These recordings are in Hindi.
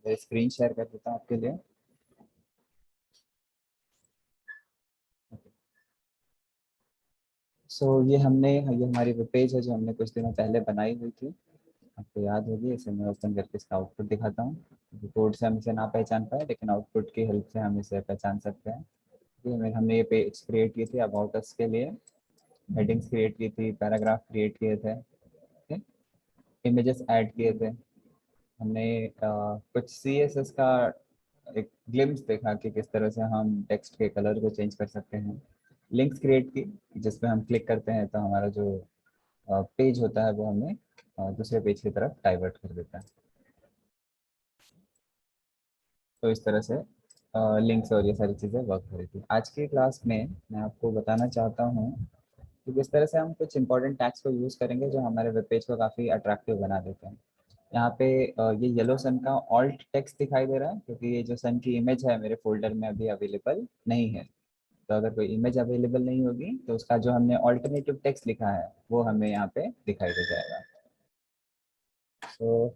मैं स्क्रीन शेयर कर देता हूँ आपके लिए। ये हमारी वेब पेज है जो हमने कुछ दिनों पहले बनाई हुई थी, आपको याद होगी। इसे मैं ओपन करके इसका आउटपुट दिखाता हूँ। कोड से हम इसे ना पहचान पाए, लेकिन आउटपुट की हेल्प से हम इसे पहचान सकते हैं। हमने ये पेज क्रिएट की थी अबाउट अस के लिए, हेडिंग्स क्रिएट की थी, पैराग्राफ क्रिएट किए थे, इमेजेस ऐड किए थे। हमने कुछ CSS का एक ग्लिम्स देखा कि किस तरह से हम टेक्स्ट के कलर को चेंज कर सकते हैं। लिंक्स क्रिएट की जिसपे हम क्लिक करते हैं तो हमारा जो पेज होता है वो हमें दूसरे पेज की तरफ डाइवर्ट कर देता है। तो इस तरह से लिंक्स और ये सारी चीज़ें वर्क कर रही थी। आज की क्लास में मैं आपको बताना चाहता हूँ कि किस तरह से हम कुछ इंपॉर्टेंट टैग्स को यूज़ करेंगे जो हमारे वेब पेज को काफ़ी अट्रैक्टिव बना देते हैं। यहाँ पे ये येलो सन का ऑल्ट टेक्स्ट दिखाई दे रहा है क्योंकि ये जो सन की इमेज है मेरे फोल्डर में अभी अवेलेबल नहीं है। तो अगर कोई इमेज अवेलेबल नहीं होगी तो उसका जो हमने ऑल्टरनेटिव टेक्स्ट लिखा है वो हमें यहाँ पे दिखाई दे जाएगा। तो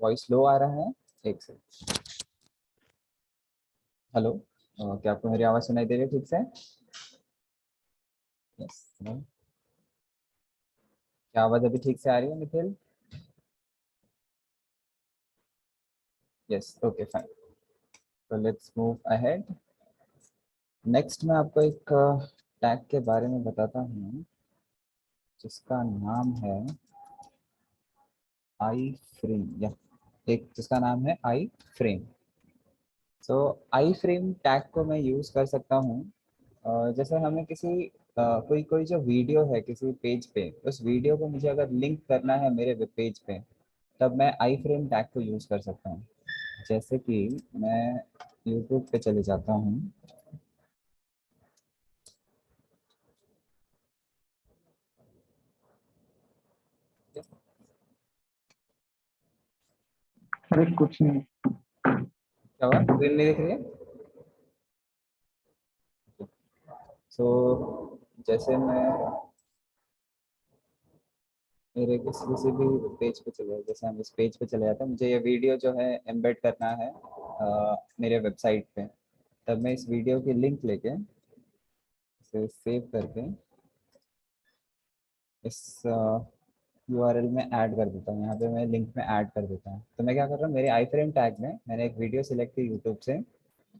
वॉइस लो आ रहा है, एक सेकंड। हेलो, क्या आपको मेरी आवाज़ सुनाई दे रही है ठीक से? यस। क्या आवाज़ अभी ठीक से आ रही है निखिल? Yes, okay fine. तो लेट्स मूव अहेड। नेक्स्ट मैं आपको एक टैग के बारे में बताता हूँ जिसका नाम है आई फ्रेम, या एक जिसका नाम है आई फ्रेम। सो आई फ्रेम टैग को मैं यूज़ कर सकता हूँ जैसे हमें किसी कोई कोई जो वीडियो है किसी पेज पे, उस वीडियो को मुझे अगर लिंक करना है मेरे वेब पेज पे, तब मैं आई फ्रेम टैग को यूज़ कर सकता हूँ। जैसे कि मैं यूट्यूब पे चले जाता हूँ। अरे कुछ नहीं। क्या हुआ, स्क्रीन नहीं दिख रही है? जैसे मैं मेरे किसी भी पेज पे चले, जैसे हम इस पेज पे चले जाते हैं, मुझे ये वीडियो जो है एम्बेड करना है मेरे वेबसाइट पे। तब मैं इस वीडियो की लिंक लेके इसे सेव करके इस URL में ऐड कर देता हूँ। यहाँ पे मैं लिंक में ऐड कर देता हूँ। तो मैं क्या कर रहा हूँ, मेरे आई फ्रेम टैग में मैंने एक वीडियो सिलेक्ट की यूट्यूब से,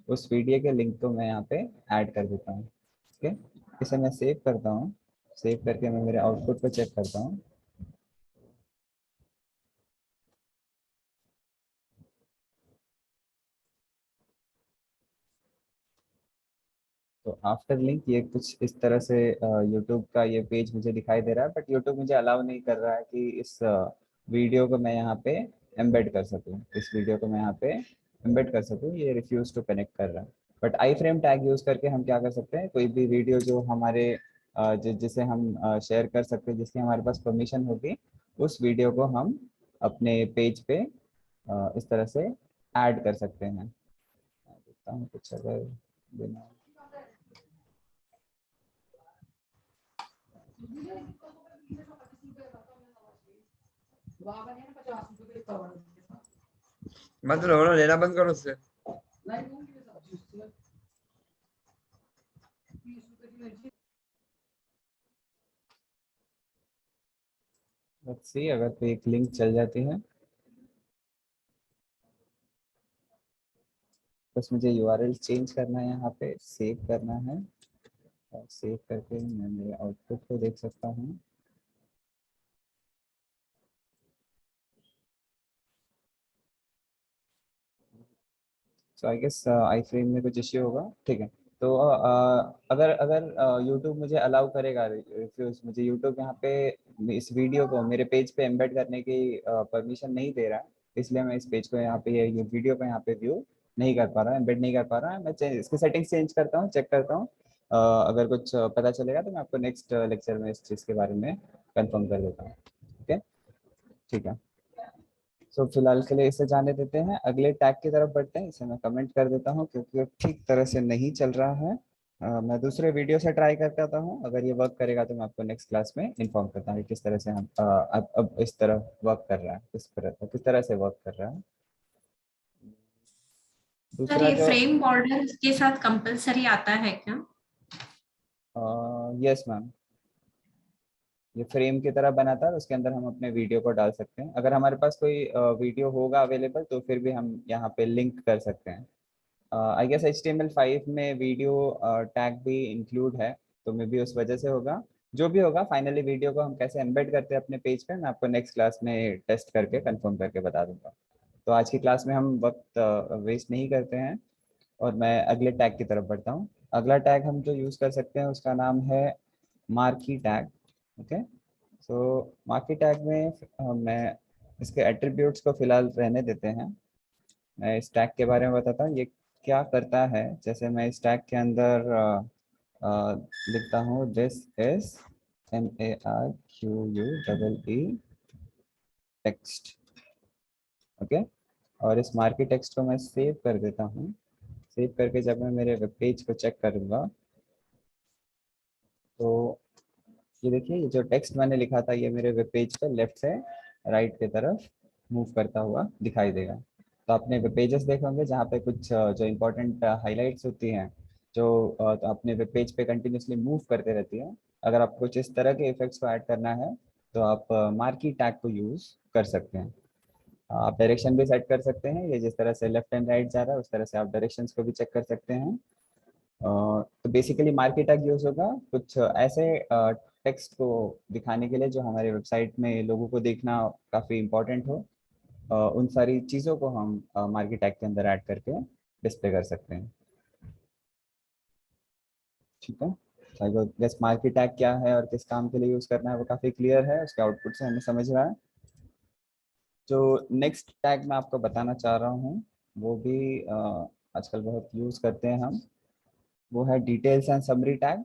उस वीडियो के लिंक को मैं यहाँ पे ऐड कर देता हूँ। ठीक है, इसे मैं सेव करता हूँ। सेव करके मैं मेरे आउटपुट पे चेक करता हूँ। तो आफ्टर लिंक ये कुछ इस तरह से यूट्यूब का ये पेज मुझे दिखाई दे रहा है, बट यूट्यूब मुझे अलाउ नहीं कर रहा है कि इस वीडियो को मैं यहाँ पे एम्बेड कर सकूँ। इस वीडियो को मैं यहाँ पे एम्बेड कर सकूँ, ये रिफ्यूज टू कनेक्ट कर रहा है। But I frame tag use करके हम क्या कर सकते हैं, कोई भी वीडियो जो हमारे जिसे हम शेयर कर सकते हैं, जिसकी हमारे पास परमिशन होगी, उस वीडियो को हम अपने पेज पे इस तरह से ऐड कर सकते हैं। देखता हूँ कुछ अगर बिना मत रो लेना बंद करो उससे। लेट्स सी अगर कोई एक लिंक चल जाती है। बस मुझे URL चेंज करना है, यहाँ पे सेव करना है, और सेव करके मैं मेरे आउटपुट को देख सकता हूँ। सो आई गेस आई फ्रेम में कुछ इश्यू होगा। ठीक है, तो अगर अगर यूट्यूब मुझे अलाउ करेगा, रिफ्यूज, मुझे यूट्यूब यहाँ पे इस वीडियो को मेरे पेज पे एम्बेड करने की परमिशन नहीं दे रहा है, इसलिए मैं इस पेज को यहाँ पे ये वीडियो को यहाँ पे व्यू नहीं कर पा रहा, एम्बेड नहीं कर पा रहा है। मैं इसकी सेटिंग्स चेंज करता हूँ, चेक करता हूँ। अगर कुछ पता चलेगा तो मैं आपको नेक्स्ट लेक्चर में इस चीज़ के बारे में कंफर्म कर देता हूँ। ओके, ठीक है। फिलहाल के लिए इसे जाने देते हैं, अगले टैग की तरफ बढ़ते हैं। इसे मैं कमेंट कर देता हूँ क्योंकि वो ठीक तरह से नहीं चल रहा है। मैं दूसरे वीडियो से ट्राई करता हूँ, अगर ये वर्क करेगा तो मैं आपको नेक्स्ट क्लास में इन्फॉर्म करता हूँ कि किस तरह से हम अब इस तरह वर्क कर रहा है, किस तरह से वर्क कर रहा है। सर दूसरा ये जो फ्रेम बॉर्डर के साथ कंपलसरी आता है क्या? यस मैम, ये फ्रेम की तरह बना था, उसके अंदर हम अपने वीडियो को डाल सकते हैं। अगर हमारे पास कोई वीडियो होगा अवेलेबल तो फिर भी हम यहाँ पे लिंक कर सकते हैं। आई गेस HTML5 में वीडियो टैग भी इंक्लूड है, तो मे बी उस वजह से होगा। जो भी होगा, फाइनली वीडियो को हम कैसे एम्बेड करते हैं अपने पेज पे, मैं आपको नेक्स्ट क्लास में टेस्ट करके कंफर्म करके बता दूंगा। तो आज की क्लास में हम वक्त वेस्ट नहीं करते हैं और मैं अगले टैग की तरफ बढ़ता हूँ। अगला टैग हम जो यूज़ कर सकते हैं उसका नाम है मार्की टैग। ओके, सो मार्की टैग में मैं इसके एट्रीब्यूट्स को फिलहाल रहने देते हैं। मैं इस टैग के बारे में बताता हूँ ये क्या करता है। जैसे मैं इस टैग के अंदर लिखता हूँ this is MARQUEE text. Okay, और इस मार्की टेक्स्ट को मैं सेव कर देता हूँ। सेव करके जब मैं मेरे वेब पेज को चेक करूँगा तो ये देखिए, ये जो टेक्स्ट मैंने लिखा था ये मेरे वेब पेज पे लेफ्ट से राइट की तरफ मूव करता हुआ दिखाई देगा। तो आपने वेब पेजेस देखे होंगे जहाँ पे कुछ जो इम्पोर्टेंट हाइलाइट्स होती हैं, जो तो अपने वेब पेज पे कंटिन्यूसली मूव करते रहती है। अगर आपको कुछ इस तरह के इफेक्ट्स को ऐड करना है तो आप मार्की टैग को यूज़ कर सकते हैं। आप डायरेक्शन भी सेट कर सकते हैं, ये जिस तरह से लेफ्ट एंड राइट जा रहा है उस तरह से आप डायरेक्शंस को भी चेक कर सकते हैं। तो बेसिकली मार्केट टैग यूज होगा कुछ ऐसे टेक्स्ट को दिखाने के लिए जो हमारे वेबसाइट में लोगों को देखना काफ़ी इम्पोर्टेंट हो। उन सारी चीज़ों को हम मार्केट टैग के अंदर ऐड करके डिस्प्ले कर सकते हैं। ठीक है, तो जस्ट मार्केट टैग क्या है और किस काम के लिए यूज़ करना है वो काफ़ी क्लियर है, उसके आउटपुट से हमें समझ रहा है। जो नेक्स्ट टैग मैं आपको बताना चाह रहा हूँ वो भी आजकल बहुत यूज़ करते हैं हम, वो है डिटेल्स एंड समरी टैग।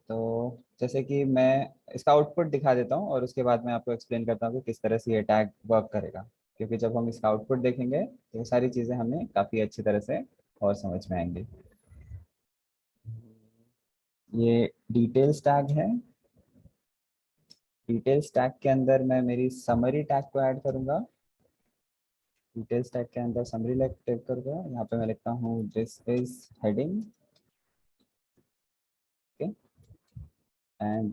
तो जैसे कि मैं इसका आउटपुट दिखा देता हूँ और उसके बाद मैं आपको एक्सप्लेन करता हूँ कि किस तरह से ये टैग वर्क करेगा, क्योंकि जब हम इसका आउटपुट देखेंगे तो ये सारी चीज़ें हमें काफ़ी अच्छी तरह से और समझ में आएंगी। ये डिटेल्स टैग है। डिटेल्स टैग के अंदर मैं मेरी समरी टैग को ऐड करूँगा। डिटेल्स टैग के अंदर समरी टाइप करूँगा, यहाँ पे मैं लिखता हूँ this is heading. Okay, and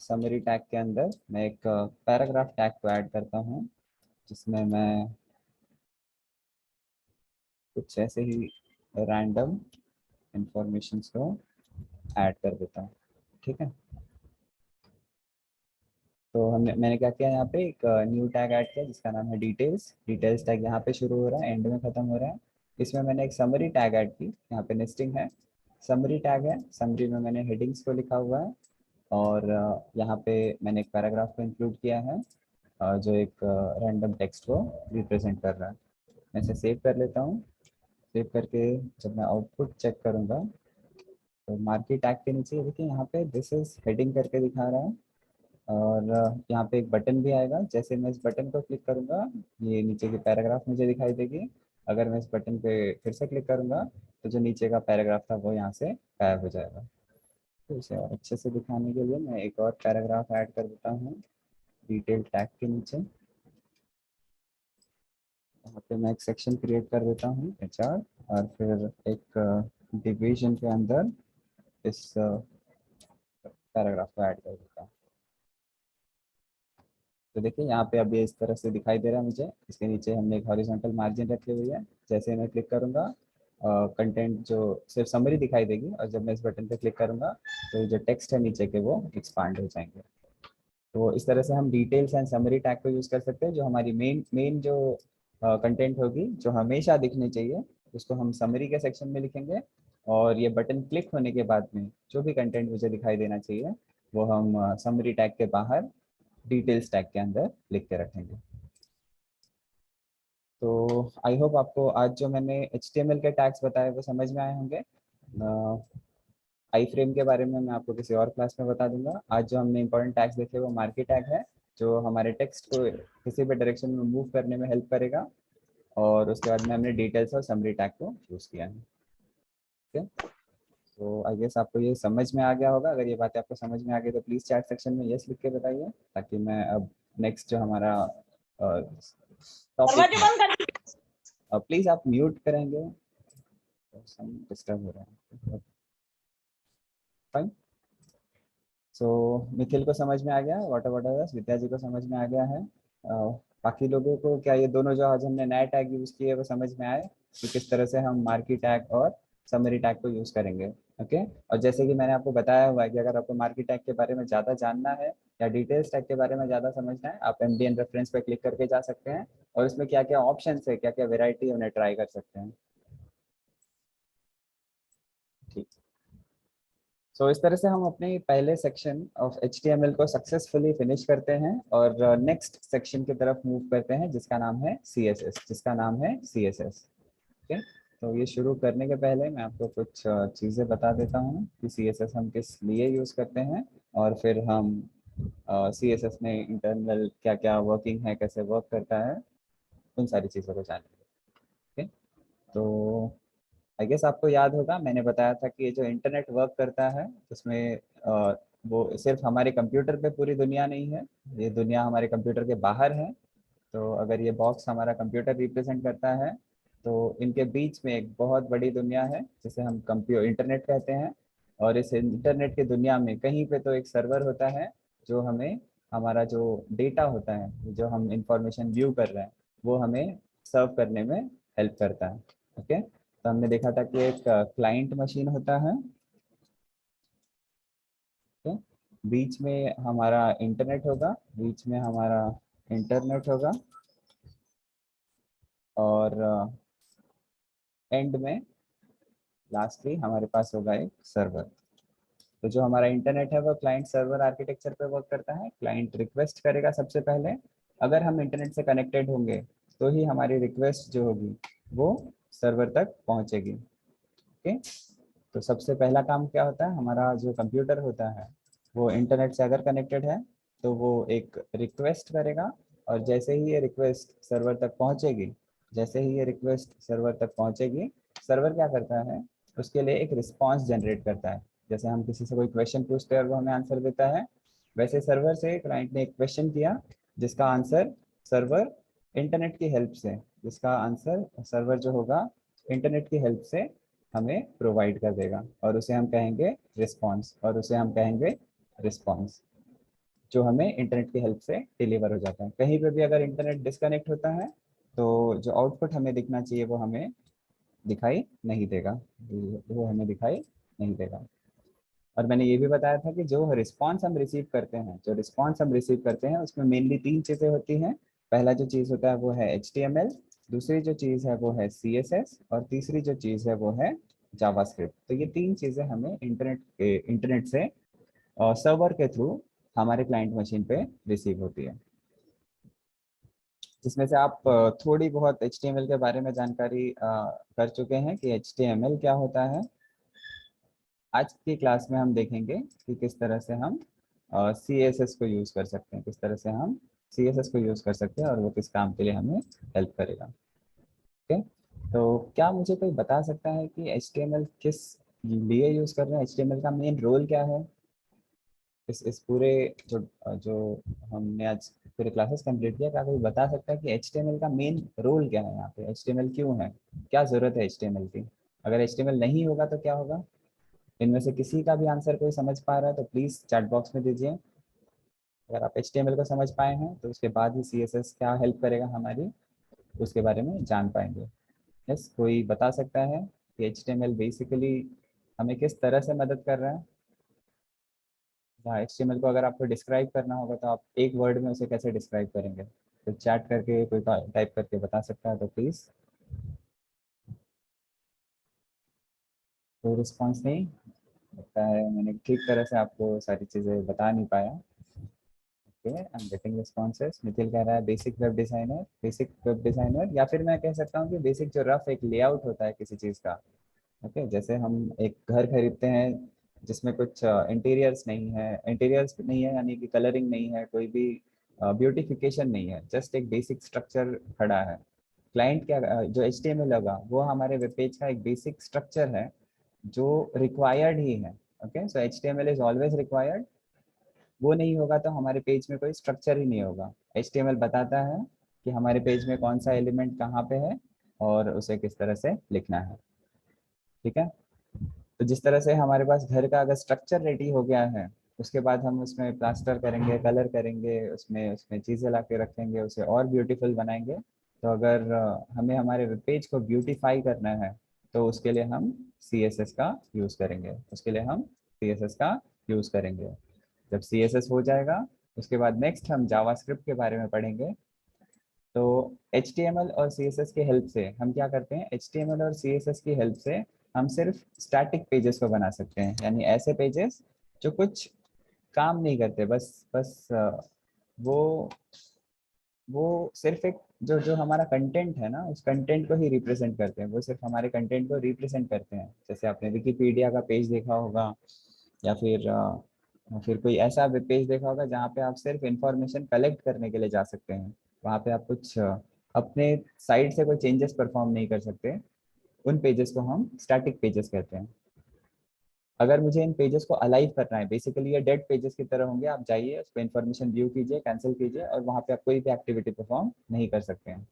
summary tag के अंदर मैं एक पैराग्राफ टैग को ऐड करता हूँ जिसमें मैं कुछ ऐसे ही रैंडम इंफॉर्मेशन को ऐड कर देता हूँ। ठीक है, तो मैंने क्या किया, यहाँ पे एक न्यू टैग ऐड किया जिसका नाम है डिटेल्स। डिटेल्स टैग यहाँ पे शुरू हो रहा है, एंड में खत्म हो रहा है। इसमें मैंने एक समरी टैग ऐड की, यहाँ पे नेस्टिंग है। समरी टैग है, समरी में मैंने हेडिंग्स को लिखा हुआ है और यहाँ पे मैंने एक पैराग्राफ को इंक्लूड किया है जो एक रैंडम टेक्स्ट को रिप्रेजेंट कर रहा है। मैं इसे सेव कर लेता हूँ। सेव करके जब मैं आउटपुट चेक करूँगा तो मार्केट टैग के नीचे देखिए यहाँ पे दिस इज हेडिंग करके दिखा रहा है और यहाँ पे एक बटन भी आएगा। जैसे मैं इस बटन को क्लिक करूँगा ये नीचे की पैराग्राफ मुझे दिखाई देगी। अगर मैं इस बटन पे फिर से क्लिक करूँगा तो जो नीचे का पैराग्राफ था वो यहाँ से गायब हो जाएगा। तो इसे और अच्छे से दिखाने के लिए मैं एक और पैराग्राफ ऐड कर देता हूँ डिटेल टैग के नीचे। यहाँ पे मैं एक सेक्शन क्रिएट कर देता हूँ HR और फिर एक डिवीजन के अंदर इस पैराग्राफ को ऐड कर देता हूँ। तो देखिए यहाँ पे अब ये इस तरह से दिखाई दे रहा है मुझे। इसके नीचे हमने एक हॉरिजॉन्टल मार्जिन रखी हुई है। जैसे मैं क्लिक करूँगा कंटेंट जो सिर्फ समरी दिखाई देगी और जब मैं इस बटन पे क्लिक करूँगा तो जो टेक्स्ट है नीचे के वो एक्सपांड हो जाएंगे। तो इस तरह से हम डिटेल्स एंड समरी टैग को यूज़ कर सकते हैं। जो हमारी मेन जो कंटेंट होगी जो हमेशा दिखनी चाहिए उसको हम समरी के सेक्शन में लिखेंगे और ये बटन क्लिक होने के बाद में जो भी कंटेंट मुझे दिखाई देना चाहिए वो हम समरी टैग के बाहर डिटेल्स टैग के अंदर लिख के रखेंगे। तो आई होप आपको आज जो मैंने HTML के टैग्स बताए वो समझ में आए होंगे। आई फ्रेम के बारे में मैं आपको किसी और क्लास में बता दूंगा। आज जो हमने इंपॉर्टेंट टैग्स देखे वो मार्की टैग है जो हमारे टेक्स्ट को किसी भी डायरेक्शन में मूव करने में हेल्प करेगा और उसके बाद में हमने डिटेल्स और समरी टैग को यूज़ किया है। ठीक है, तो आई गेस आपको ये समझ में आ गया होगा। अगर ये बातें आपको समझ में आ गई तो प्लीज़ चैट सेक्शन में यस लिख के बताइए, ताकि मैं अब नेक्स्ट जो हमारा टॉपिक है, प्लीज़ आप म्यूट करेंगे, डिस्टर्ब हो रहा है। फाइन। सो निखिल को समझ में आ गया, वाटर विद्या जी को समझ में आ गया है। बाकी लोगों को क्या ये दोनों जो आज हमने नए टैग यूज़ किए वो समझ में आए कि किस तरह से हम मार्की टैग और समरी टैग को यूज़ करेंगे? ओके। और जैसे कि मैंने आपको बताया हुआ है कि अगर आपको मार्की टैग के बारे में ज़्यादा जानना है या डिटेल्स टैग के बारे में ज़्यादा समझना है, आप एमडीएन रेफरेंस पे क्लिक करके जा सकते हैं और इसमें क्या क्या ऑप्शन है, क्या क्या वेराइटी उन्हें ट्राई कर सकते हैं। ठीक। सो इस तरह से हम अपने पहले सेक्शन ऑफ HTML को सक्सेसफुली फिनिश करते हैं और नेक्स्ट सेक्शन की तरफ मूव करते हैं जिसका नाम है CSS। ओके। तो ये शुरू करने के पहले मैं आपको कुछ चीज़ें बता देता हूँ कि CSS हम किस लिए यूज़ करते हैं और फिर हम CSS में इंटरनल क्या क्या वर्किंग है, कैसे वर्क करता है, उन सारी चीज़ों को जानेंगे। ओके। तो आई गेस आपको याद होगा मैंने बताया था कि ये जो इंटरनेट वर्क करता है उसमें वो सिर्फ हमारे कंप्यूटर पे पूरी दुनिया नहीं है, ये दुनिया हमारे कंप्यूटर के बाहर है। तो अगर ये बॉक्स हमारा कंप्यूटर रिप्रेजेंट करता है तो इनके बीच में एक बहुत बड़ी दुनिया है जिसे हम इंटरनेट कहते हैं। और इस इंटरनेट की दुनिया में कहीं पे तो एक सर्वर होता है जो हमें हमारा जो डेटा होता है, जो हम इंफॉर्मेशन व्यू कर रहे हैं, वो हमें सर्व करने में हेल्प करता है। ओके। तो हमने देखा था कि एक क्लाइंट मशीन होता है, okay? बीच में हमारा इंटरनेट होगा, और एंड में लास्टली हमारे पास होगा एक सर्वर। तो जो हमारा इंटरनेट है वो क्लाइंट सर्वर आर्किटेक्चर पे वर्क करता है। क्लाइंट रिक्वेस्ट करेगा सबसे पहले, अगर हम इंटरनेट से कनेक्टेड होंगे तो ही हमारी रिक्वेस्ट जो होगी वो सर्वर तक पहुंचेगी। ओके। तो सबसे पहला काम क्या होता है, हमारा जो कंप्यूटर होता है वो इंटरनेट से अगर कनेक्टेड है तो वो एक रिक्वेस्ट करेगा, और जैसे ही ये रिक्वेस्ट सर्वर तक पहुंचेगी सर्वर क्या करता है, उसके लिए एक रिस्पांस जनरेट करता है। जैसे हम किसी से कोई क्वेश्चन पूछते हैं और वो हमें आंसर देता है, वैसे सर्वर से क्लाइंट ने एक क्वेश्चन किया जिसका आंसर सर्वर इंटरनेट की हेल्प से जिसका आंसर सर्वर जो होगा इंटरनेट की हेल्प से हमें प्रोवाइड कर देगा, और उसे हम कहेंगे रिस्पॉन्स, जो हमें इंटरनेट की हेल्प से डिलीवर हो जाता है। कहीं पे भी अगर इंटरनेट डिस्कनेक्ट होता है तो जो आउटपुट हमें दिखना चाहिए वो हमें दिखाई नहीं देगा, और मैंने ये भी बताया था कि जो रिस्पांस हम रिसीव करते हैं उसमें मेनली 3 चीज़ें होती हैं। पहला जो चीज़ होता है वो है HTML, दूसरी जो चीज़ है वो है CSS, और तीसरी जो चीज़ है वो है जावास्क्रिप्ट। तो ये 3 चीज़ें हमें इंटरनेट से सर्वर के थ्रू हमारे क्लाइंट मशीन पे रिसीव होती है, जिसमें से आप थोड़ी बहुत HTML के बारे में जानकारी कर चुके हैं कि HTML क्या होता है। आज की क्लास में हम देखेंगे कि किस तरह से हम CSS को यूज़ कर सकते हैं, और वो किस काम के लिए हमें हेल्प करेगा। ओके। तो क्या मुझे कोई बता सकता है कि HTML किस लिए यूज़ कर रहे हैं, HTML का मेन रोल क्या है? इस पूरे जो जो हमने आज पूरे क्लासेस कंप्लीट किया, क्या कोई बता सकता है कि HTML का मेन रोल क्या है यहाँ पे? HTML क्यों है, क्या ज़रूरत है HTML की? अगर HTML नहीं होगा तो क्या होगा? इनमें से किसी का भी आंसर कोई समझ पा रहा है तो प्लीज़ चैट बॉक्स में दीजिए। अगर आप HTML को समझ पाए हैं तो उसके बाद ही CSS क्या हेल्प करेगा हमारी, उसके बारे में जान पाएंगे। यस, कोई बता सकता है कि HTML बेसिकली हमें किस तरह से मदद कर रहा है? हाँ, HTML को अगर आपको डिस्क्राइब करना होगा तो आप एक वर्ड में उसे कैसे डिस्क्राइब करेंगे? तो चैट करके कोई टाइप करके बता सकता है तो प्लीज़। कोई रिस्पॉन्स नहीं लगता है, मैंने ठीक तरह से आपको सारी चीज़ें बता नहीं पाया। I am getting responses. Nikhil कह रहा है बेसिक वेब डिज़ाइनर, या फिर मैं कह सकता हूँ कि बेसिक जो रफ एक लेआउट होता है किसी चीज़ का। ओके। जैसे हम एक घर खरीदते हैं जिसमें कुछ इंटीरियर्स नहीं है, यानी कि कलरिंग नहीं है, कोई भी ब्यूटिफिकेशन नहीं है, जस्ट एक बेसिक स्ट्रक्चर खड़ा है। क्लाइंट क्या जो HTML होगा वो हमारे वेब पेज का एक बेसिक स्ट्रक्चर है, जो रिक्वायर्ड ही है। Okay, so HTML is always required. वो नहीं होगा तो हमारे पेज में कोई स्ट्रक्चर ही नहीं होगा। HTML बताता है कि हमारे पेज में कौन सा एलिमेंट कहाँ पे है और उसे किस तरह से लिखना है। ठीक है, तो जिस तरह से हमारे पास घर का अगर स्ट्रक्चर रेडी हो गया है, उसके बाद हम उसमें प्लास्टर करेंगे, कलर करेंगे, उसमें उसमें चीज़ें ला के रखेंगे, उसे और ब्यूटीफुल बनाएंगे। तो अगर हमें हमारे पेज को ब्यूटीफाई करना है तो उसके लिए हम CSS का यूज़ करेंगे, उसके लिए हम CSS का यूज़ करेंगे। जब CSS हो जाएगा उसके बाद नेक्स्ट हम जावास्क्रिप्ट के बारे में पढ़ेंगे। तो HTML और CSS की हेल्प से हम क्या करते हैं, HTML और CSS की हेल्प से हम सिर्फ स्टैटिक पेजेस को बना सकते हैं, यानी ऐसे पेजेस जो कुछ काम नहीं करते, बस बस वो वो सिर्फ एक जो जो हमारा कंटेंट है ना, उस कंटेंट को ही रिप्रेजेंट करते हैं, वो सिर्फ हमारे कंटेंट को रिप्रेजेंट करते हैं। जैसे आपने विकिपीडिया का पेज देखा होगा, या फिर कोई ऐसा वेब पेज देखा होगा जहाँ पे आप सिर्फ इंफॉर्मेशन कलेक्ट करने के लिए जा सकते हैं। वहाँ पे आप कुछ अपने साइड से कोई चेंजेस परफॉर्म नहीं कर सकते। उन पेजेस को हम स्टैटिक पेजेस कहते हैं। अगर मुझे इन पेजेस को अलाइव करना है, बेसिकली ये डेड पेजेस की तरह होंगे, आप जाइए उस पर इन्फॉर्मेशन व्यू कीजिए, कैंसिल कीजिए, और वहाँ पे आप कोई भी एक्टिविटी परफॉर्म नहीं कर सकते हैं।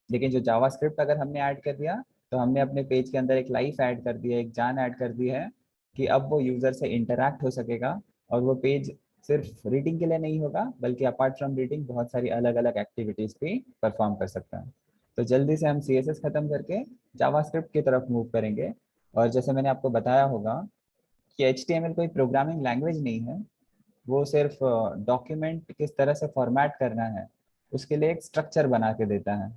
लेकिन जो जावास्क्रिप्ट अगर हमने ऐड कर दिया, तो हमने अपने पेज के अंदर एक लाइफ ऐड कर दी है, एक जान ऐड कर दी है कि अब वो यूजर से इंटरैक्ट हो सकेगा, और वो पेज सिर्फ रीडिंग के लिए नहीं होगा, बल्कि अपार्ट फ्रॉम रीडिंग बहुत सारी अलग अलग एक्टिविटीज भी परफॉर्म कर सकता है। तो जल्दी से हम CSS खत्म करके जावास्क्रिप्ट की तरफ मूव करेंगे। और जैसे मैंने आपको बताया होगा कि HTML कोई प्रोग्रामिंग लैंग्वेज नहीं है, वो सिर्फ डॉक्यूमेंट किस तरह से फॉर्मेट करना है उसके लिए एक स्ट्रक्चर बना के देता है।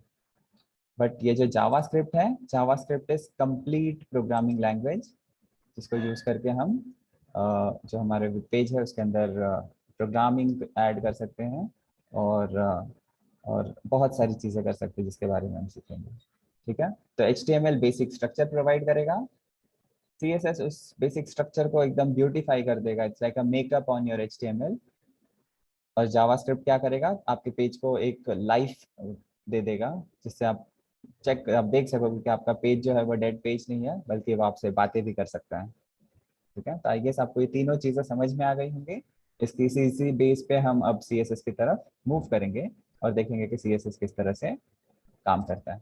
बट ये जो जावास्क्रिप्ट है, JavaScript is complete programming language, जिसको यूज करके हम जो हमारे पेज है उसके अंदर प्रोग्रामिंग ऐड कर सकते हैं, और बहुत सारी चीज़ें कर सकते हैं जिसके बारे में हम सीखेंगे। ठीक है, तो HTML बेसिक स्ट्रक्चर प्रोवाइड करेगा, CSS उस बेसिक स्ट्रक्चर को एकदम ब्यूटीफाई कर देगा, it's like a makeup on your HTML। और जावास्क्रिप्ट क्या करेगा, आपके पेज को एक लाइफ दे देगा, जिससे आप देख सकोगे कि आपका पेज जो है वो डेड पेज नहीं है, बल्कि वो आपसे बातें भी कर सकता है। ठीक है, तो आई गेस आपको ये तीनों चीजें समझ में आ गई होंगी। इसकी इसी बेस पे हम अब CSS की तरफ मूव करेंगे और देखेंगे कि CSS किस तरह से काम करता है।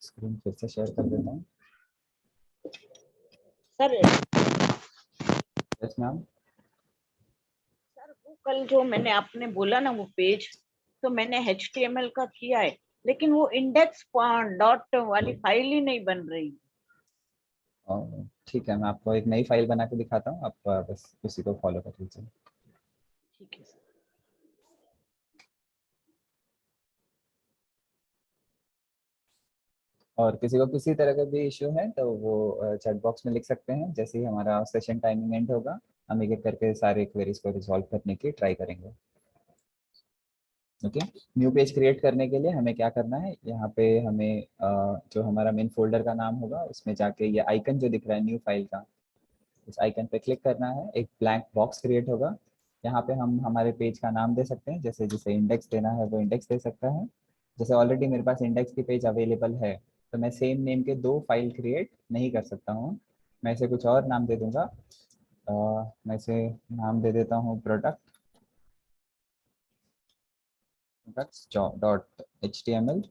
स्क्रीन फिर से शेयर कर देता हूँ। Sir yes ma'am. सर वो कल जो मैंने आपने बोला ना वो पेज, तो मैंने HTML का किया है, लेकिन वो इंडेक्स डॉट वाली फाइल ही नहीं बन रही। ठीक है, मैं आपको एक नई फाइल बना के दिखाता हूँ, आप बस उसी को फॉलो कर लीजिए। ठीक है सर। और किसी को किसी तरह का भी इश्यू है तो वो चैट बॉक्स में लिख सकते हैं। जैसे ही हमारा सेशन टाइमिंग एंड होगा, हम एक एक करके सारे क्वेरीज को रिजॉल्व करने की ट्राई करेंगे। ओके, न्यू पेज क्रिएट करने के लिए हमें क्या करना है, यहाँ पे हमें जो हमारा मेन फोल्डर का नाम होगा उसमें जाके ये आइकन जो दिख रहा है न्यू फाइल का, इस आइकन पे क्लिक करना है। एक ब्लैंक बॉक्स क्रिएट होगा, यहाँ पे हम हमारे पेज का नाम दे सकते हैं, जैसे जिसे इंडेक्स देना है वो इंडेक्स दे सकता है। जैसे ऑलरेडी मेरे पास इंडेक्स की पेज अवेलेबल है, तो मैं सेम नेम के दो फाइल क्रिएट नहीं कर सकता हूँ। मैं इसे कुछ और नाम दे दूंगा। मैं इसे नाम दे देता हूँ products.html।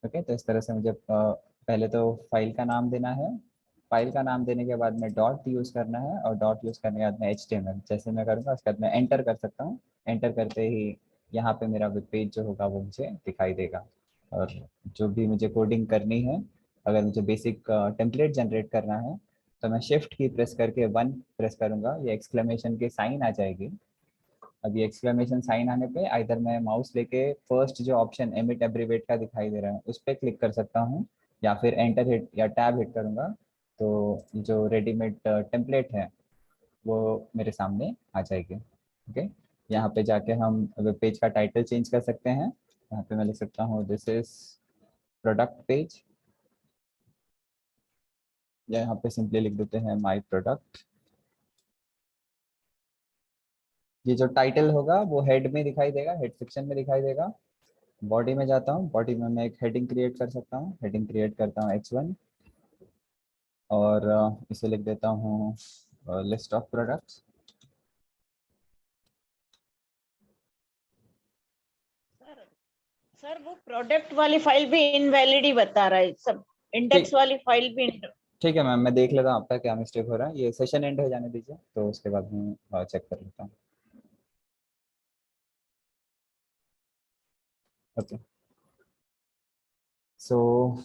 ओके, तो इस तरह से मुझे पहले तो फाइल का नाम देना है। फाइल का नाम देने के बाद में डॉट यूज़ करना है, और डॉट यूज़ करने के बाद में HTML जैसे मैं करूँगा उसके बाद मैं एंटर कर सकता हूँ। एंटर करते ही यहाँ पे मेरा वेब पेज जो होगा वो मुझे दिखाई देगा। और जो भी मुझे कोडिंग करनी है, अगर मुझे बेसिक टेम्पलेट जनरेट करना है, तो मैं शिफ्ट की प्रेस करके 1 प्रेस करूँगा, ये एक्सक्लेमेशन की साइन आ जाएगी। अब ये एक्सक्लेमेशन साइन आने पे इधर मैं माउस लेके फर्स्ट जो ऑप्शन एमिट एब्रीवेट का दिखाई दे रहा है उस पर क्लिक कर सकता हूँ, या फिर एंटर हिट या टैब हिट करूँगा, तो जो रेडीमेड टेम्पलेट है वो मेरे सामने आ जाएगी। ओके, यहाँ पे जाके हम वेब पेज का टाइटल चेंज कर सकते हैं। यहाँ पे मैं लिख सकता हूँ दिस इज प्रोडक्ट पेज, या यहाँ पे सिंपली लिख देते हैं माई प्रोडक्ट। ये जो टाइटल होगा वो हेड में दिखाई देगा, हेड सेक्शन में दिखाई देगा। बॉडी में जाता हूँ, बॉडी में मैं एक हेडिंग क्रिएट कर सकता हूँ, हेडिंग क्रिएट करता हूँ H1 और इसे लिख देता हूँ लिस्ट ऑफ प्रोडक्ट्स। सर वो प्रोडक्ट वाली फाइल भी इनवैलिड ही बता रहा है सब, इंडेक्स वाली फाइल भी ठीक है मैम, मैं देख लेता हूँ आपका क्या मिस्टेक हो रहा है। ये सेशन एंड हो जाने दीजिए, तो उसके बाद मैं चेक कर लेता हूँ। ओके, सो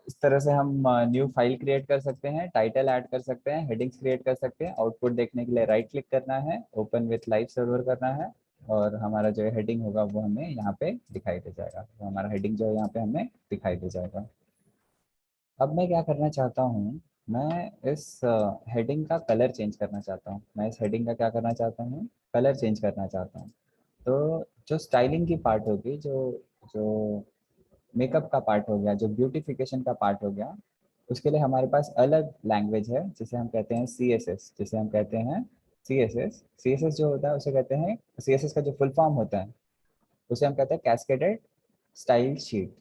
इस तरह से हम न्यू फाइल क्रिएट कर सकते हैं, टाइटल ऐड कर सकते हैं, हेडिंग्स क्रिएट कर सकते हैं। आउटपुट देखने के लिए राइट क्लिक करना है, ओपन विथ लाइव सर्वर करना है और हमारा जो हेडिंग होगा वो हमें यहाँ पे दिखाई दे जाएगा। तो हमारा हेडिंग जो है यहाँ पे हमें दिखाई दे जाएगा। अब मैं क्या करना चाहता हूँ, मैं इस हेडिंग का कलर चेंज करना चाहता हूँ। मैं इस हेडिंग का क्या करना चाहता हूँ, कलर चेंज करना चाहता हूँ। तो जो स्टाइलिंग की पार्ट होगी, जो जो मेकअप का पार्ट हो गया, जो ब्यूटिफिकेशन का पार्ट हो गया, उसके लिए हमारे पास अलग लैंग्वेज है जिसे हम कहते हैं CSS। जिसे हम कहते हैं CSS जो होता है उसे कहते हैं, CSS का जो फुल फॉर्म होता है उसे हम कहते हैं कैस्केडेड स्टाइल शीट।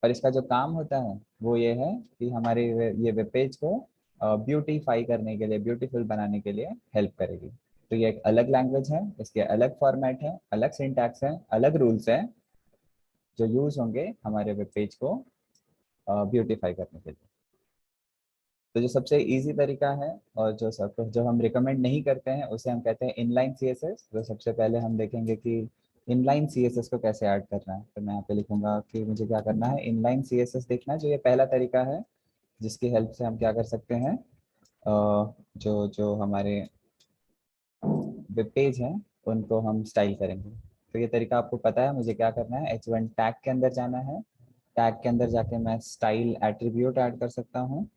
और इसका जो काम होता है वो ये है कि हमारे ये वेब पेज को ब्यूटीफाई करने के लिए, ब्यूटीफुल बनाने के लिए हेल्प करेगी। तो ये एक अलग लैंग्वेज है, इसके अलग फॉर्मेट है, अलग सिंटैक्स है, अलग रूल्स है जो यूज होंगे हमारे वेब पेज को ब्यूटीफाई करने के लिए। तो जो सबसे इजी तरीका है और जो हम रिकमेंड नहीं करते हैं उसे हम कहते हैं इनलाइन CSS। तो सबसे पहले हम देखेंगे कि इनलाइन CSS को कैसे ऐड करना है। तो मैं यहाँ पे लिखूंगा कि मुझे क्या करना है, इनलाइन CSS देखना है। जो ये पहला तरीका है जिसकी हेल्प से हम क्या कर सकते हैं, जो जो हमारे वेब पेज हैं उनको हम स्टाइल करेंगे। तो ये तरीका आपको पता है। मुझे क्या करना है, H1 टैग के अंदर जाना है। टैग के अंदर जाके मैं स्टाइल एट्रीब्यूट ऐड कर सकता हूँ,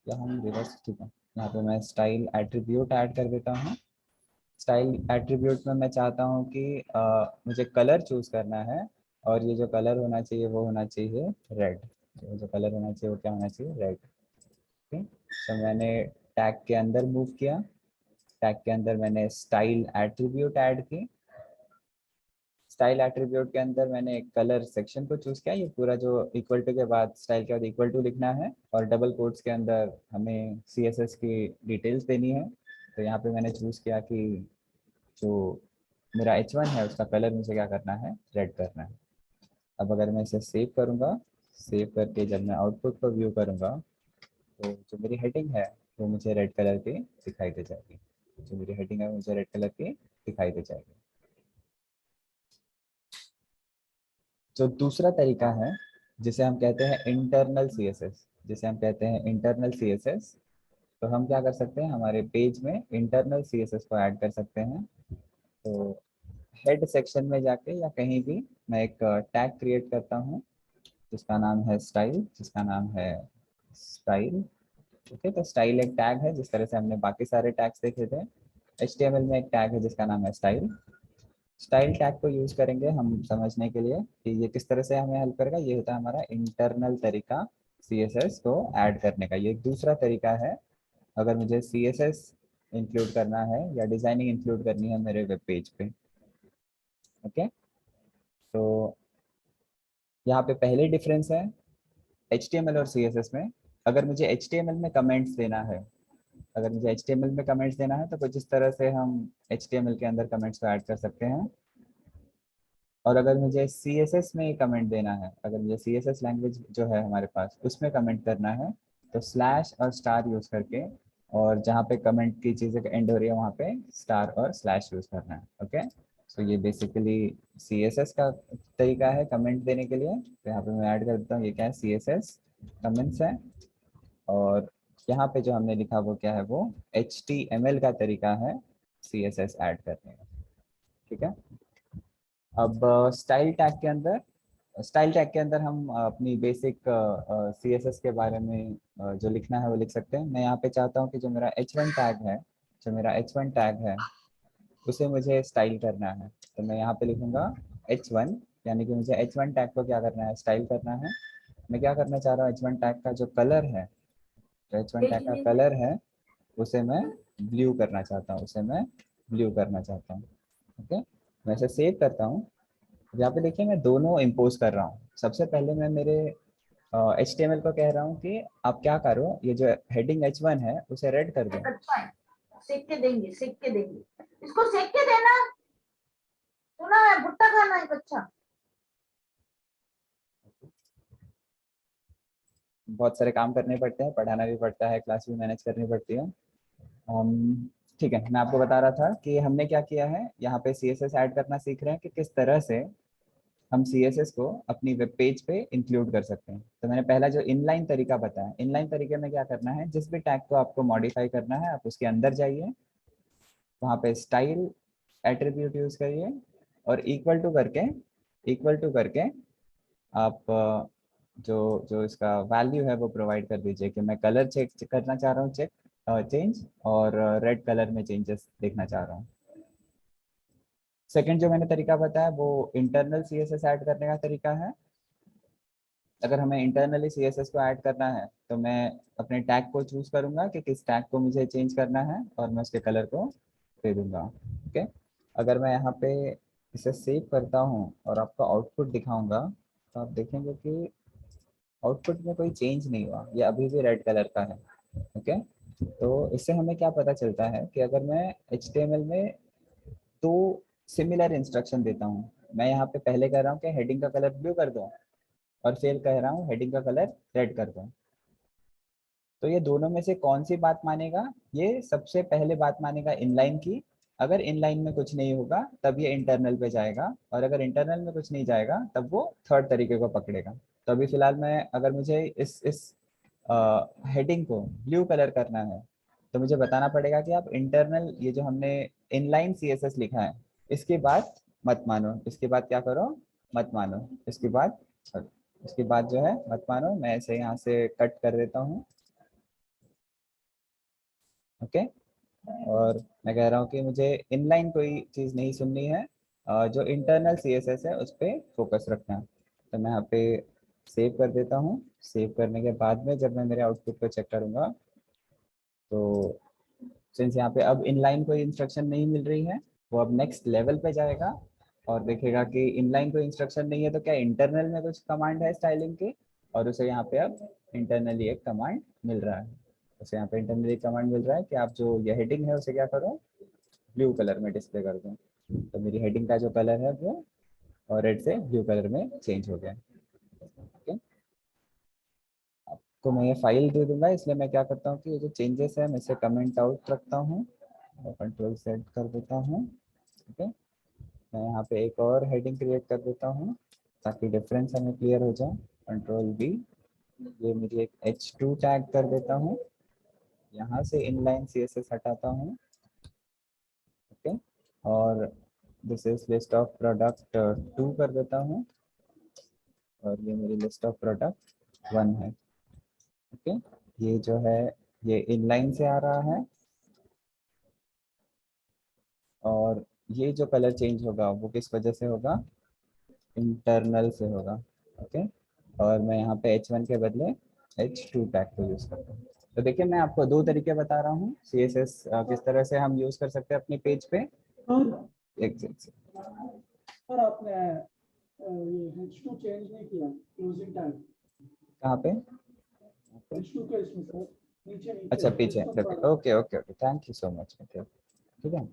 या हम रिवर्स, ठीक है, यहाँ पे मैं स्टाइल एट्रीब्यूट ऐड कर देता हूँ। स्टाइल एट्रीब्यूट में मैं चाहता हूँ कि मुझे कलर चूज करना है और ये जो कलर होना चाहिए वो होना चाहिए रेड। जो कलर होना चाहिए वो क्या होना चाहिए, रेड। ठीक, तो मैंने टैग के अंदर मूव किया, टैग के अंदर मैंने स्टाइल एट्रीब्यूट ऐड की। स्टाइल एट्रीब्यूट के अंदर मैंने एक कलर सेक्शन को चूज किया। ये पूरा जो इक्वल टू के बाद स्टाइल के बाद इक्वल टू लिखना है और डबल कोट्स के अंदर हमें CSS की डिटेल्स देनी है। तो यहाँ पे मैंने चूज किया कि जो मेरा H1 है उसका कलर मुझे क्या करना है, रेड करना है। अब अगर मैं इसे सेव करूँगा, सेव करके जब मैं आउटपुट को व्यू करूँगा तो जो मेरी हेडिंग है वो मुझे रेड कलर की दिखाई दे जाएगी। जो मेरी हेडिंग है मुझे रेड कलर की दिखाई दे जाएगी। जो दूसरा तरीका है जिसे हम कहते हैं इंटरनल CSS, जिसे हम कहते हैं इंटरनल CSS, तो हम क्या कर सकते हैं, हमारे पेज में इंटरनल CSS को ऐड कर सकते हैं। तो हेड सेक्शन में जाके या कहीं भी मैं एक टैग क्रिएट करता हूँ जिसका नाम है स्टाइल, जिसका नाम है स्टाइल। ठीक है, तो स्टाइल एक टैग है जिस तरह से हमने बाकी सारे टैग्स देखे थे। HTML में एक टैग है जिसका नाम है स्टाइल। स्टाइल टैग को यूज करेंगे हम समझने के लिए कि ये किस तरह से हमें हेल्प करेगा। ये होता है हमारा इंटरनल तरीका CSS को ऐड करने का। ये एक दूसरा तरीका है अगर मुझे CSS इंक्लूड करना है या डिजाइनिंग इंक्लूड करनी है मेरे वेब पेज पे। ओके, तो यहाँ पे पहले डिफरेंस है HTML और CSS में। अगर मुझे HTML में कमेंट्स देना है, अगर मुझे HTML में कमेंट्स देना है तो कुछ इस तरह से हम HTML के अंदर कमेंट्स को ऐड कर सकते हैं। और अगर मुझे CSS में कमेंट देना है, अगर मुझे CSS लैंग्वेज जो है हमारे पास उसमें कमेंट करना है तो स्लैश और स्टार यूज करके, और जहाँ पे कमेंट की चीज़ें एंड हो रही है वहाँ पे स्टार और स्लैश यूज करना है। ओके, सो ये बेसिकली CSS का तरीका है कमेंट देने के लिए। तो यहाँ पे मैं ऐड कर देता हूँ, ये क्या है, CSS कमेंट्स है। और यहाँ पे जो हमने लिखा वो क्या है, वो HTML का तरीका है CSS ऐड करने का। ठीक है, अब स्टाइल टैग के अंदर हम अपनी बेसिक CSS के बारे में जो लिखना है वो लिख सकते हैं। मैं यहाँ पे चाहता हूँ कि जो मेरा H1 टैग है, जो मेरा H1 टैग है उसे मुझे स्टाइल करना है। तो मैं यहाँ पे लिखूंगा H1, यानी कि मुझे H1 टैग को क्या करना है, स्टाइल करना है। मैं क्या करना चाह रहा हूँ, H1 टैग का जो कलर है, जो H1 टैग का कलर है उसे मैं ब्लू करना चाहता हूँ, उसे मैं ब्लू करना चाहता हूँ। ओके, मैं इसे सेव करता हूँ। यहाँ पे देखिए मैं दोनों इम्पोज कर रहा हूँ। सबसे पहले मैं मेरे HTML को कह रहा हूँ कि आप क्या करो, ये जो हेडिंग H1 है उसे रेड कर दो। अच्छा है, सेक के देंगे, सेक के देंगे, इसको सेक के देना, सुना है, भुट्टा खाना है कच्चा। बहुत सारे काम करने पड़ते हैं, पढ़ाना भी पड़ता है, क्लास भी मैनेज करनी पड़ती है। ठीक है, मैं आपको बता रहा था कि हमने क्या किया है, यहाँ पे CSS ऐड करना सीख रहे हैं कि किस तरह से हम CSS को अपनी वेब पेज पे इंक्लूड कर सकते हैं। तो मैंने पहला जो इनलाइन तरीका बताया, इनलाइन तरीके में क्या करना है, जिस भी टैग को आपको मॉडिफाई करना है आप उसके अंदर जाइए, वहाँ पे स्टाइल एट्रीब्यूट यूज करिए और इक्वल टू करके आप जो जो इसका वैल्यू है वो प्रोवाइड कर दीजिए कि मैं कलर चेक करना चाह रहा हूँ, चेंज, और रेड कलर में चेंजेस देखना चाह रहा हूँ। सेकंड जो मैंने तरीका बताया वो इंटरनल CSS ऐड करने का तरीका है। अगर हमें इंटरनली CSS को ऐड करना है तो मैं अपने टैग को चूज करूंगा कि किस टैग को मुझे चेंज करना है और मैं उसके कलर को दे दूंगा। ओके, अगर मैं यहाँ पे इसे सेव करता हूँ और आपको आउटपुट दिखाऊंगा तो आप देखेंगे कि आउटपुट में कोई चेंज नहीं हुआ, ये अभी भी रेड कलर का है। ओके, तो इससे हमें क्या पता चलता है कि अगर मैं HTML में दो सिमिलर इंस्ट्रक्शन देता हूँ, मैं यहाँ पे पहले कह रहा हूँ कि हेडिंग का कलर ब्लू कर दो और फिर कह रहा हूँ हेडिंग का कलर रेड कर दो, तो ये दोनों में से कौन सी बात मानेगा? ये सबसे पहले बात मानेगा इनलाइन की। अगर इनलाइन में कुछ नहीं होगा तब ये इंटरनल पे जाएगा, और अगर इंटरनल में कुछ नहीं जाएगा तब वो थर्ड तरीके को पकड़ेगा। तो अभी फिलहाल मैं, अगर मुझे इस हेडिंग को ब्लू कलर करना है तो मुझे बताना पड़ेगा कि आप इंटरनल, ये जो हमने इनलाइन CSS लिखा है इसके बाद मत मानो, इसके बाद क्या करो, मत मानो, इसके बाद जो है मत मानो। मैं इसे यहाँ से कट कर देता हूँ। ओके, और मैं कह रहा हूँ कि मुझे इनलाइन कोई चीज़ नहीं सुननी है, जो इंटरनल CSS है उस पर फोकस रखना है। तो मैं यहाँ पे सेव कर देता हूँ। सेव करने के बाद में जब मैं मेरे आउटपुट को चेक करूँगा तो सिंस यहाँ पे अब इनलाइन कोई इंस्ट्रक्शन नहीं मिल रही है, वो अब नेक्स्ट लेवल पे जाएगा और देखेगा कि इनलाइन कोई इंस्ट्रक्शन नहीं है तो क्या इंटरनल में कुछ कमांड है स्टाइलिंग की, और उसे यहाँ पे अब इंटरनली एक कमांड मिल रहा है। उसे यहाँ पे इंटरनली कमांड मिल रहा है कि आप जो ये हेडिंग है उसे क्या करो, ब्लू कलर में डिस्प्ले कर दो। तो मेरी हेडिंग का जो कलर है वो और रेड से ब्लू कलर में चेंज हो गया। ओके, आपको मैं ये फाइल दे दूंगा, इसलिए मैं क्या करता हूँ कि ये जो चेंजेस है मैं इसे कमेंट आउट रखता हूँ और कंट्रोल सेट कर देता हूँ। ओके, मैं यहाँ पे एक और हेडिंग क्रिएट कर देता हूँ ताकि डिफरेंस हमें क्लियर हो जाए। कंट्रोल V, ये मुझे एक H2 टैग कर देता हूँ, यहाँ से इनलाइन CSS हटाता हूँ। ओके, और this is list of product 2 कर देता हूँ और ये मेरी लिस्ट ऑफ प्रोडक्ट 1 है। ओके, ये जो है ये इनलाइन से आ रहा है और ये जो कलर चेंज होगा वो किस वजह से होगा, इंटरनल से होगा। ओके, और मैं यहाँ पे H1 के बदले H2 टैग को यूज करता हूँ। तो देखिए मैं आपको दो तरीके बता रहा हूँ CSS किस तरह से हम यूज कर सकते हैं अपनी पेज पे। सर आपने ये H2 चेंज नहीं किया क्लोजिंग टाइम कहाँ पे? H2 के इसमें सर नीचे अच्छा पीछे, okay okay okay, thank you so much. ठीक है,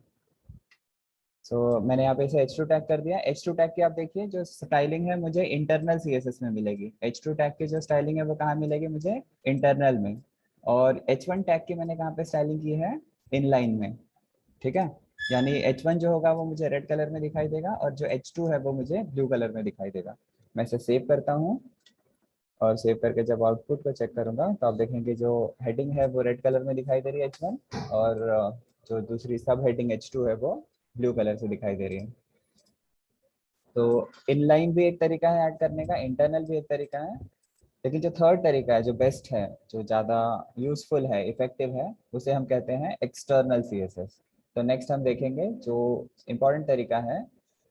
सो मैंने यहाँ पे इसे H2 टैग कर दिया। H2 टैग की आप देखिए जो स्टाइलिंग है मुझे इंटरनल CSS में मिलेगी, H2 टैग की जो स्टाइलिंग है वो कहाँ मिलेगी मुझे, इंटरनल में। और H1 टैग की मैंने कहाँ पे स्टाइलिंग की है, इनलाइन में। ठीक है, यानी H1 जो होगा वो मुझे रेड कलर में दिखाई देगा और जो H2 है वो मुझे ब्लू कलर में दिखाई देगा। मैं इसे सेव करता हूँ और सेव करके जब आउटपुट को चेक करूंगा तो आप देखेंगे जो हेडिंग है वो रेड कलर में दिखाई दे रही है H1, और जो दूसरी सब हेडिंग H2 है वो ब्लू कलर से दिखाई दे रही है। तो इनलाइन भी एक तरीका है ऐड करने का, इंटरनल भी एक तरीका है, लेकिन जो थर्ड तरीका है जो बेस्ट है, जो ज़्यादा यूजफुल है, इफेक्टिव है, उसे हम कहते हैं एक्सटर्नल CSS। तो नेक्स्ट हम देखेंगे जो इम्पोर्टेंट तरीका है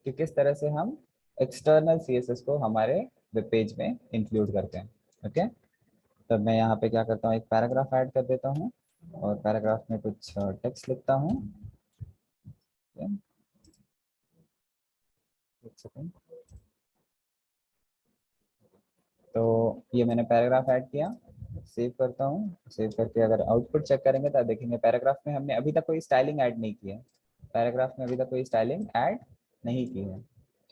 कि किस तरह से हम एक्सटर्नल CSS को हमारे वेब पेज में इंक्लूड करते हैं। ओके, तब मैं यहाँ पे क्या करता हूँ, एक पैराग्राफ ऐड कर देता हूँ और पैराग्राफ में कुछ टेक्स्ट लिखता हूँ। एक सेकंड। तो ये मैंने पैराग्राफ ऐड किया, सेव करता हूँ। सेव करके अगर आउटपुट चेक करेंगे तो देखेंगे पैराग्राफ में हमने अभी तक कोई स्टाइलिंग ऐड नहीं की है। पैराग्राफ में अभी तक कोई स्टाइलिंग ऐड नहीं की है,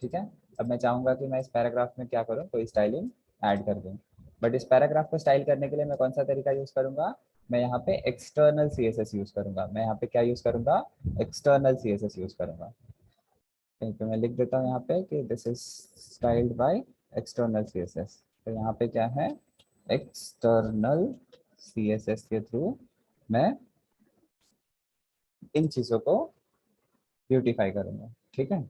ठीक है। अब मैं चाहूंगा कि मैं इस पैराग्राफ में क्या करूँ, कोई स्टाइलिंग ऐड कर दूँ। बट इस पैराग्राफ को स्टाइल करने के लिए मैं कौन सा तरीका यूज करूंगा, मैं यहाँ पे एक्सटर्नल CSS यूज करूंगा। मैं यहाँ पे क्या यूज करूंगा, एक्सटर्नल CSS यूज करूंगा। कहीं पे मैं लिख देता हूँ यहाँ पे कि this is styled by external CSS। तो यहाँ पे क्या है, एक्सटर्नल CSS के थ्रू मैं इन चीजों को ब्यूटीफाई करूंगा, ठीक है।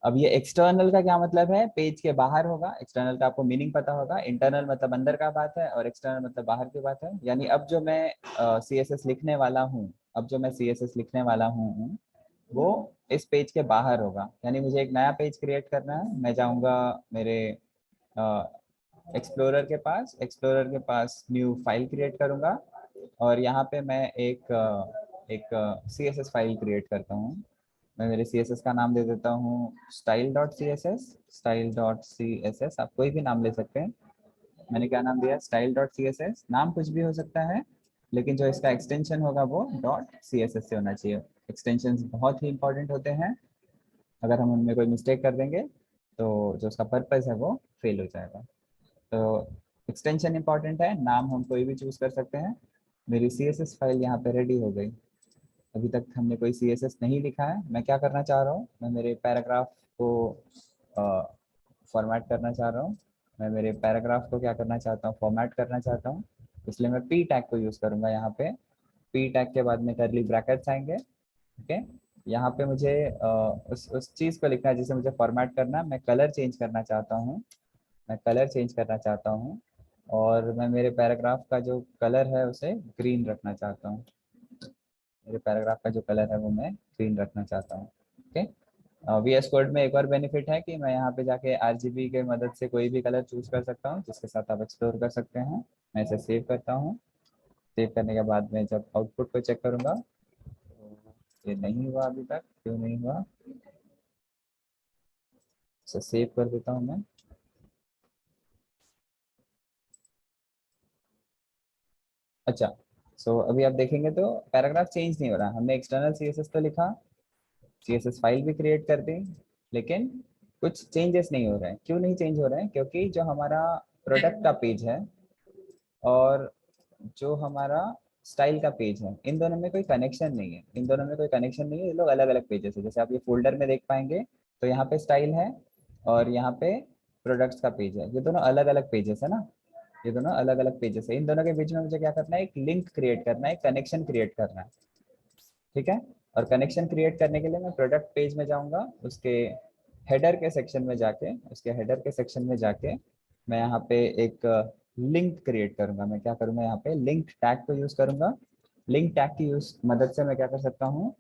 अब ये एक्सटर्नल का क्या मतलब है, पेज के बाहर होगा। एक्सटर्नल का आपको मीनिंग पता होगा, इंटरनल मतलब अंदर का बात है और एक्सटर्नल मतलब बाहर की बात है। यानी अब जो मैं CSS लिखने वाला हूँ, अब जो मैं CSS लिखने वाला हूँ वो इस पेज के बाहर होगा। यानी मुझे एक नया पेज क्रिएट करना है। मैं जाऊंगा मेरे एक्सप्लोरर के पास न्यू फाइल क्रिएट करूंगा और यहाँ पे मैं एक CSS फाइल क्रिएट करता हूँ। मैं मेरे CSS का नाम दे देता हूँ style.css। आप कोई भी नाम ले सकते हैं। मैंने क्या नाम दिया, style.css। नाम कुछ भी हो सकता है, लेकिन जो इसका एक्सटेंशन होगा वो .css से होना चाहिए। एक्सटेंशंस बहुत ही इंपॉर्टेंट होते हैं, अगर हम उनमें कोई मिस्टेक कर देंगे तो जो उसका पर्पस है वो फेल हो जाएगा। तो एक्सटेंशन इंपॉर्टेंट है, नाम हम कोई भी चूज कर सकते हैं। मेरी CSS फाइल यहाँ पे रेडी हो गई। अभी तक हमने कोई CSS नहीं लिखा है। मैं क्या करना चाह रहा हूँ, मैं मेरे पैराग्राफ को फॉर्मेट करना चाह रहा हूँ। मैं मेरे पैराग्राफ को क्या करना चाहता हूँ, फॉर्मेट करना चाहता हूँ। इसलिए मैं P टैग को यूज़ करूँगा। यहाँ पे P टैग के बाद में कर्ली ब्रैकेट्स आएंगे, ठीक है। यहाँ पे मुझे उस चीज़ को लिखना है जिसे मुझे फॉर्मेट करना। मैं कलर चेंज करना चाहता हूँ, मैं कलर चेंज करना चाहता हूँ और मैं मेरे पैराग्राफ का जो कलर है उसे ग्रीन रखना चाहता हूँ। मेरे पैराग्राफ का जो कलर है वो मैं ग्रीन रखना चाहता हूँ, ओके। VS कोड में एक और बेनिफिट है कि मैं यहाँ पे जाके RGB के मदद से कोई भी कलर चूज कर सकता हूँ जिसके साथ आप एक्सप्लोर कर सकते हैं। मैं इसे सेव करता हूँ। सेव करने के बाद में जब आउटपुट को चेक करूँगा तो ये नहीं हुआ अभी तक, क्यों नहीं हुआ, इसे सेव कर देता हूँ मैं। अच्छा, सो अभी आप देखेंगे तो पैराग्राफ चेंज नहीं हो रहा। हमने एक्सटर्नल CSS तो लिखा, CSS फाइल भी क्रिएट कर दी, लेकिन कुछ चेंजेस नहीं हो रहे हैं। क्यों नहीं चेंज हो रहे हैं, क्योंकि जो हमारा प्रोडक्ट का पेज है और जो हमारा स्टाइल का पेज है, इन दोनों में कोई कनेक्शन नहीं है। इन दोनों में कोई कनेक्शन नहीं है, ये लोग अलग अलग पेजेस है। जैसे आप ये फोल्डर में देख पाएंगे तो यहाँ पे स्टाइल है और यहाँ पे प्रोडक्ट्स का पेज है। ये दोनों अलग अलग पेजेस है ना, ये दोनों अलग अलग पेजेस है। इन दोनों के बीच में मुझे क्या करना है, एक लिंक क्रिएट करना है, एक कनेक्शन क्रिएट करना है, ठीक है। और कनेक्शन क्रिएट करने के लिए मैं प्रोडक्ट पेज में जाऊंगा, उसके हेडर के सेक्शन में जाके, मैं यहाँ पे एक लिंक क्रिएट करूंगा। मैं क्या करूंगा, यहाँ पे लिंक टैग को यूज करूंगा। लिंक टैग की मदद से मैं क्या कर सकता हूँ,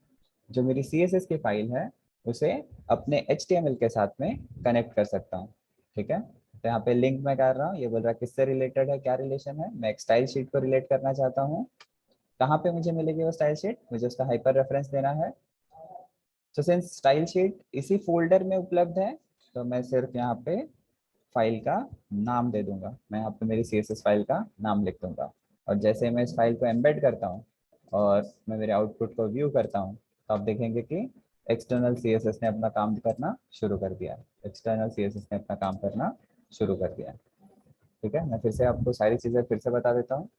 जो मेरी CSS की फाइल है उसे अपने HTML के साथ में कनेक्ट कर सकता हूँ, ठीक है। तो यहाँ पे लिंक मैं कर रहा हूँ, ये बोल रहा है किससे रिलेटेड है, क्या रिलेशन है। मैं एक स्टाइल शीट को रिलेट करना चाहता हूँ। कहाँ पे मुझे मिलेगी वो स्टाइल शीट, मुझे उसका हाइपर रेफरेंस देना है। तो सिंस स्टाइल शीट इसी फोल्डर में उपलब्ध है तो मैं सिर्फ यहाँ पे फाइल का नाम दे दूंगा। मैं यहाँ पे मेरी CSS फाइल का नाम लिख दूंगा और जैसे मैं इस फाइल को एम्बेड करता हूँ और मैं मेरे आउटपुट को व्यू करता हूँ तो आप देखेंगे कि एक्सटर्नल CSS ने अपना काम करना शुरू कर दिया। एक्सटर्नल CSS ने अपना काम करना शुरू कर दिया, ठीक है। मैं फिर से आपको सारी चीज़ें फिर से बता देता हूँ।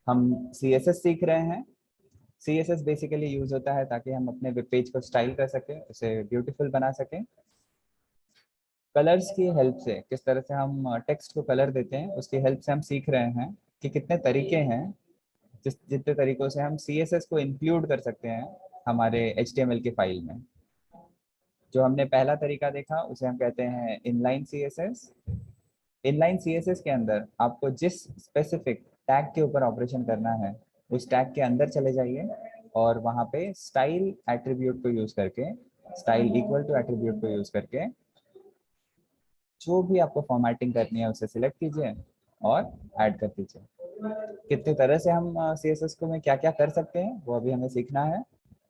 हम CSS सीख रहे हैं। CSS बेसिकली यूज होता है ताकि हम अपने वेब पेज को स्टाइल कर सकें, उसे ब्यूटीफुल बना सकें। कलर्स की हेल्प से, किस तरह से हम टेक्स्ट को कलर देते हैं उसकी हेल्प से हम सीख रहे हैं कि कितने तरीके हैं, जितने तरीकों से हम CSS को इंक्लूड कर सकते हैं हमारे HTML की फाइल में। जो हमने पहला तरीका देखा उसे हम कहते हैं इनलाइन CSS। इनलाइन CSS के अंदर आपको जिस स्पेसिफिक टैग के ऊपर ऑपरेशन करना है उस टैग के अंदर चले जाइए और वहां पे स्टाइल एट्रीब्यूट को यूज करके, स्टाइल इक्वल टू एट्रीब्यूट को यूज करके जो भी आपको फॉर्मेटिंग करनी है उसे सिलेक्ट कीजिए और ऐड कर दीजिए। कितनी तरह से हम CSS को में क्या क्या कर सकते हैं वो अभी हमें सीखना है।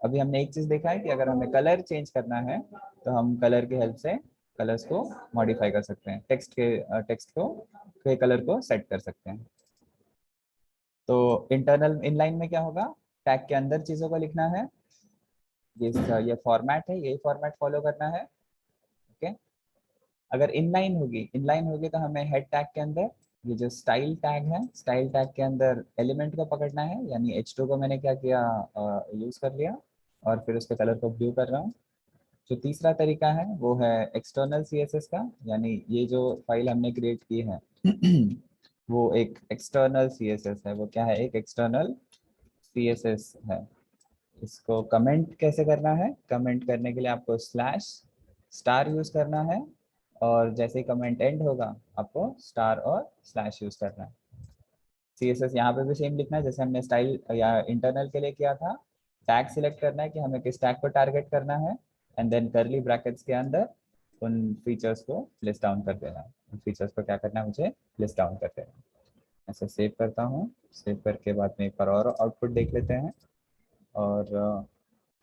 अभी हमने एक चीज देखा है कि अगर हमें कलर चेंज करना है तो हम कलर की हेल्प से कलर्स को मॉडिफाई कर सकते हैं, टेक्स्ट के कलर को सेट कर सकते हैं। तो इंटरनल इनलाइन में क्या होगा, टैग के अंदर चीजों को लिखना है, ये फॉर्मेट है, यही फॉर्मेट फॉलो करना है। ओके, अगर इनलाइन होगी तो हमें हेड टैग के अंदर ये जो स्टाइल टैग है, स्टाइल टैग के अंदर एलिमेंट को पकड़ना है, यानी H2 को मैंने क्या किया, यूज कर लिया और फिर उसके कलर को ब्लू कर रहा हूँ। जो तीसरा तरीका है वो है एक्सटर्नल CSS का, यानी ये जो फाइल हमने क्रिएट की है वो एक एक्सटर्नल CSS है। वो क्या है, एक एक्सटर्नल CSS है। इसको कमेंट कैसे करना है, कमेंट करने के लिए आपको स्टार यूज करना है और जैसे ही कमेंट एंड होगा आपको स्टार और स्लैश यूज करना है। CSS यहाँ पे भी सेम लिखना है जैसे हमने स्टाइल या इंटरनल के लिए किया था। टैग सिलेक्ट करना है कि हमें किस टैग को टारगेट करना है एंड देन करली ब्रैकेट्स के अंदर उन फीचर्स को लिस्ट डाउन कर देना है। उन फीचर्स को क्या करना है, मुझे लिस्ट डाउन कर देना है। ऐसे सेव करता हूँ, सेव करके बाद में एक बार और आउटपुट देख लेते हैं। और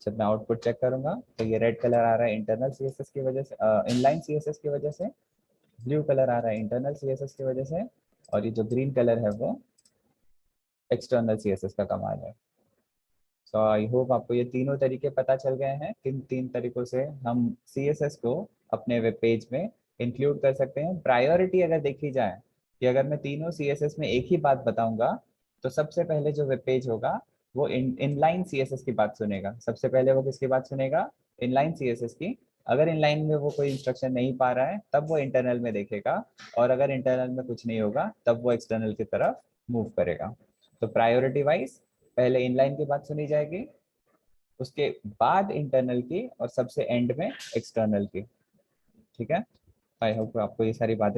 जब मैं आउटपुट चेक करूंगा तो ये रेड कलर आ रहा है इंटरनल CSS की वजह से, इनलाइन CSS की वजह से, ब्लू कलर आ रहा है इंटरनल CSS की वजह से, और ये जो ग्रीन कलर है वो एक्सटर्नल CSS का कमाल है। सो आई होप आपको ये तीनों तरीके पता चल गए हैं, किन 3 तरीकों से हम CSS को अपने वेब पेज में इंक्लूड कर सकते हैं। प्रायोरिटी अगर देखी जाए कि अगर मैं तीनों CSS में एक ही बात बताऊंगा तो सबसे पहले जो वेब पेज होगा वो इनलाइन CSS की बात सुनेगा। सबसे पहले वो किसकी बात सुनेगा, इनलाइन CSS की। अगर इनलाइन में वो कोई इंस्ट्रक्शन नहीं पा रहा है तब वो इंटरनल में देखेगा, और अगर इंटरनल में कुछ नहीं होगा तब वो एक्सटर्नल की तरफ मूव करेगा। तो प्रायोरिटी वाइज पहले इनलाइन की बात सुनी जाएगी, उसके बाद इंटरनल की, और सबसे एंड में एक्सटर्नल की। ठीक है, आई होप आपको ये सारी बातें